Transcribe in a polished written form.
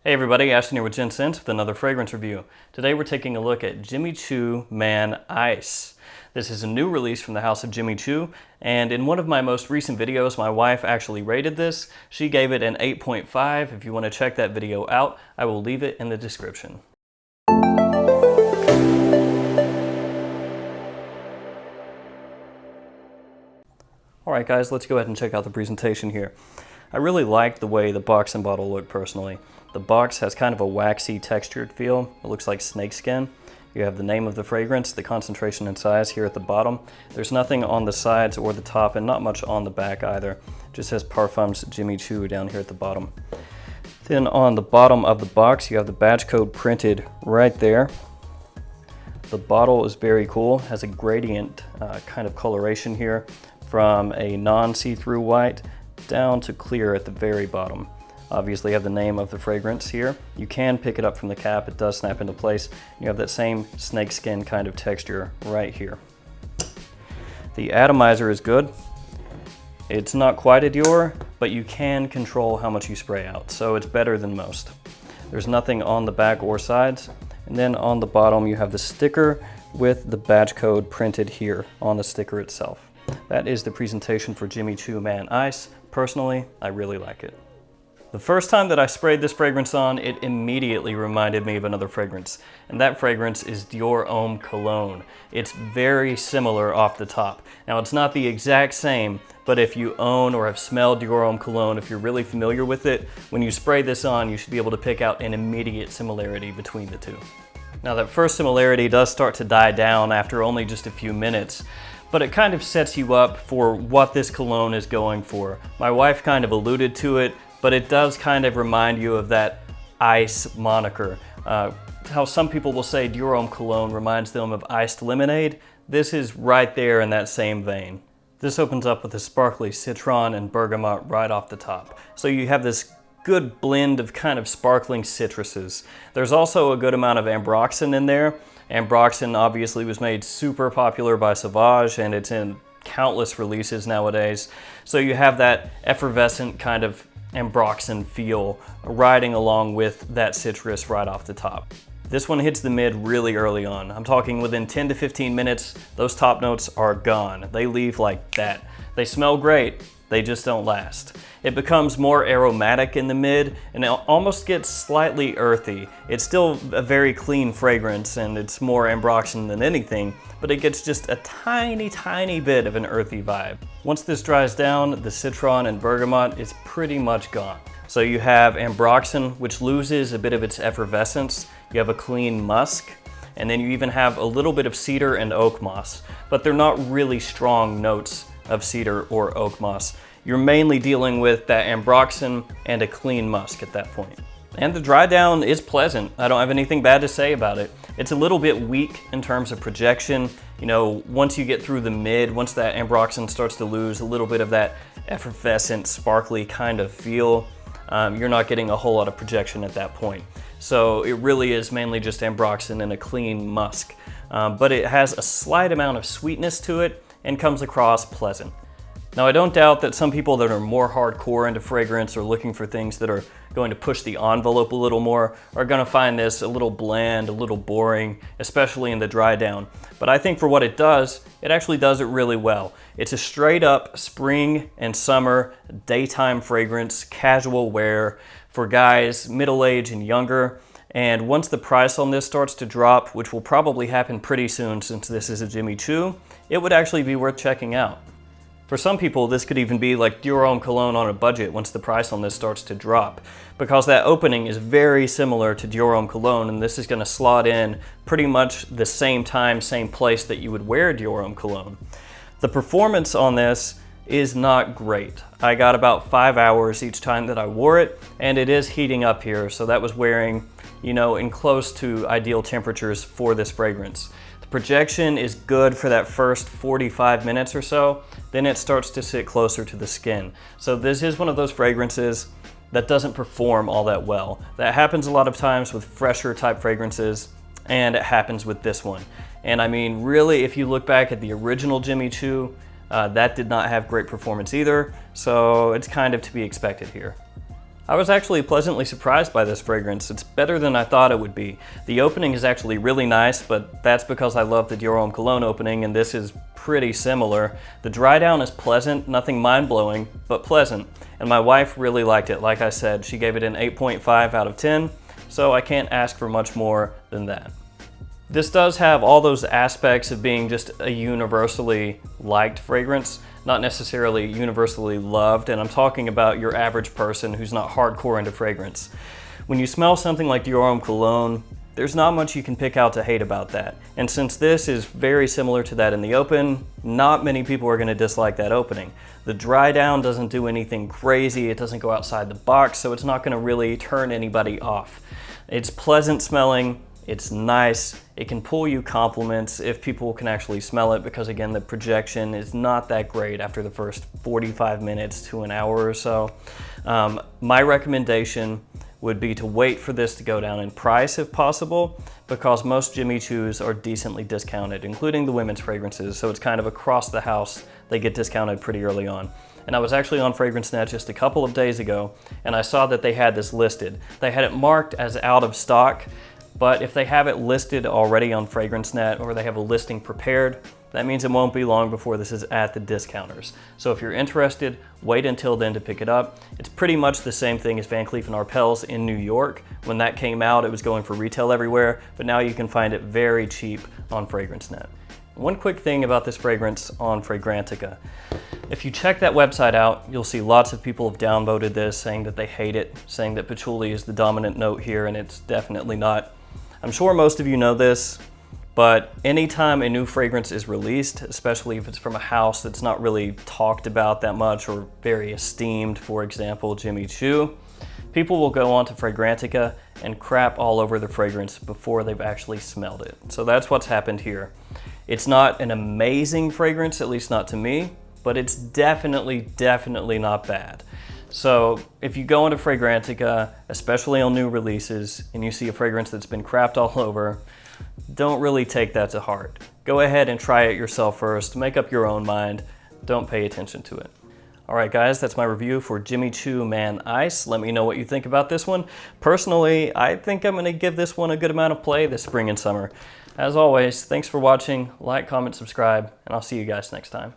Hey everybody, Ashton here with Gents with another fragrance review. Today we're taking a look at Jimmy Choo Man Ice. This is a new release from the house of Jimmy Choo, and in one of my most recent videos, my wife actually rated this. She gave it an 8.5. If you want to check that video out, I will leave it in the description. Alright guys, let's go ahead and check out the presentation here. I really like the way the box and bottle look personally. The box has kind of a waxy textured feel. It looks like snakeskin. You have the name of the fragrance, the concentration and size here at the bottom. There's nothing on the sides or the top and not much on the back either. It just says Parfums Jimmy Choo down here at the bottom. Then on the bottom of the box you have the badge code printed right there. The bottle is very cool, has a gradient kind of coloration here from a non-see-through white down to clear at the very bottom. Obviously you have the name of the fragrance here. You can pick it up from the cap, it does snap into place. You have that same snakeskin kind of texture right here. The atomizer is good. It's not quite a Dior, but you can control how much you spray out, so it's better than most. There's nothing on the back or sides. And then on the bottom you have the sticker with the badge code printed here on the sticker itself. That is the presentation for Jimmy Choo Man Ice. Personally, I really like it. The first time that I sprayed this fragrance on, it immediately reminded me of another fragrance, and that fragrance is Dior Homme Cologne. It's very similar off the top. Now it's not the exact same, but if you own or have smelled Dior Homme Cologne, if you're really familiar with it, when you spray this on, you should be able to pick out an immediate similarity between the two. Now that first similarity does start to die down after only just a few minutes, but it kind of sets you up for what this cologne is going for. My wife kind of alluded to it, but it does kind of remind you of that ice moniker. How some people will say Dior Homme Cologne reminds them of iced lemonade. This is right there in that same vein. This opens up with a sparkly citron and bergamot right off the top. So you have this good blend of kind of sparkling citruses. There's also a good amount of ambroxan in there. Ambroxan obviously was made super popular by Sauvage, and it's in countless releases nowadays. So you have that effervescent kind of ambroxan feel riding along with that citrus right off the top. This one hits the mid really early on. I'm talking within 10 to 15 minutes, those top notes are gone. They leave like that. They smell great, they just don't last. It becomes more aromatic in the mid and it almost gets slightly earthy. It's still a very clean fragrance and it's more ambroxan than anything, but it gets just a tiny bit of an earthy vibe. Once this dries down, the citron and bergamot is pretty much gone. So you have ambroxan, which loses a bit of its effervescence. You have a clean musk, and then you even have a little bit of cedar and oak moss, but they're not really strong notes of cedar or oak moss. You're mainly dealing with that ambroxan and a clean musk at that point. And the dry down is pleasant. I don't have anything bad to say about it. It's a little bit weak in terms of projection. You know, once you get through the mid, once that ambroxan starts to lose a little bit of that effervescent, sparkly kind of feel, you're not getting a whole lot of projection at that point. So it really is mainly just ambroxan and a clean musk. But it has a slight amount of sweetness to it and comes across pleasant. Now I don't doubt that some people that are more hardcore into fragrance or looking for things that are going to push the envelope a little more are going to find this a little bland, a little boring, especially in the dry down. But I think for what it does, it actually does it really well. It's a straight up spring and summer daytime fragrance, casual wear for guys middle age and younger. And once the price on this starts to drop, which will probably happen pretty soon since this is a Jimmy Choo, it would actually be worth checking out. For some people, this could even be like Dior Homme Cologne on a budget once the price on this starts to drop, because that opening is very similar to Dior Homme Cologne, and this is going to slot in pretty much the same time, same place that you would wear Dior Homme Cologne. The performance on this is not great. I got about 5 hours each time that I wore it, and it is heating up here, so that was wearing, you know, in close to ideal temperatures for this fragrance. Projection is good for that first 45 minutes or so, then it starts to sit closer to the skin. So this is one of those fragrances that doesn't perform all that well. That happens a lot of times with fresher type fragrances, and it happens with this one. And I mean, really, if you look back at the original Jimmy Choo, that did not have great performance either, so it's kind of to be expected here. I was actually pleasantly surprised by this fragrance. It's better than I thought it would be. The opening is actually really nice, but that's because I love the Dior Homme Cologne opening, and this is pretty similar. The dry down is pleasant, nothing mind-blowing, but pleasant. And my wife really liked it. Like I said, she gave it an 8.5 out of 10, so I can't ask for much more than that. This does have all those aspects of being just a universally liked fragrance, not necessarily universally loved, and I'm talking about your average person who's not hardcore into fragrance. When you smell something like Dior Homme Cologne, there's not much you can pick out to hate about that. And since this is very similar to that in the open, not many people are going to dislike that opening. The dry down doesn't do anything crazy, it doesn't go outside the box, so it's not going to really turn anybody off. It's pleasant smelling. It's nice. It can pull you compliments if people can actually smell it, because again, the projection is not that great after the first 45 minutes to an hour or so. My recommendation would be to wait for this to go down in price if possible, because most Jimmy Choos are decently discounted, including the women's fragrances, so it's kind of across the house. They get discounted pretty early on. And I was actually on FragranceNet just a couple of days ago, and I saw that they had this listed. They had it marked as out of stock, but if they have it listed already on FragranceNet, or they have a listing prepared, that means it won't be long before this is at the discounters. So if you're interested, wait until then to pick it up. It's pretty much the same thing as Van Cleef & Arpels in New York. When that came out, it was going for retail everywhere, but now you can find it very cheap on FragranceNet. One quick thing about this fragrance on Fragrantica. If you check that website out, you'll see lots of people have downvoted this, saying that they hate it, saying that patchouli is the dominant note here, and it's definitely not. I'm sure most of you know this, but anytime a new fragrance is released, especially if it's from a house that's not really talked about that much or very esteemed, for example, Jimmy Choo, people will go onto Fragrantica and crap all over the fragrance before they've actually smelled it. So that's what's happened here. It's not an amazing fragrance, at least not to me, but it's definitely not bad. So if you go into Fragrantica, especially on new releases, and you see a fragrance that's been crapped all over, don't really take that to heart. Go ahead and try it yourself first, make up your own mind, don't pay attention to it. Alright guys, that's my review for Jimmy Choo Man Ice. Let me know what you think about this one. Personally, I think I'm going to give this one a good amount of play this spring and summer. As always, thanks for watching, like, comment, subscribe, and I'll see you guys next time.